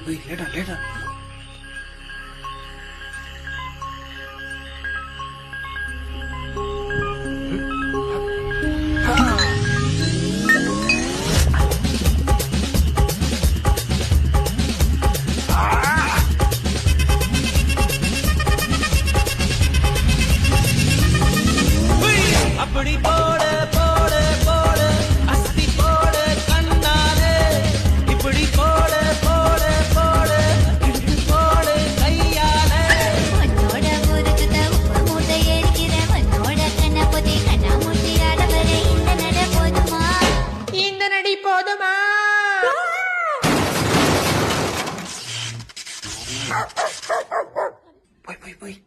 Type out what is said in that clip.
லேடா லேடா. அப்படி போட போட போட அஸ்தி போட கண்ணாலே இப்படி போட போட போட இழுத்து போட கையாலே உன்னோட ஊருக்கு உப்பு மூட்டை எரிக்கிறேன் உன்னோட கண்ண பொதி கண்ணா மூட்டி ஆடவரே இந்த நட போதுமா இந்த நடி போதுமா? போய் போய் போய்.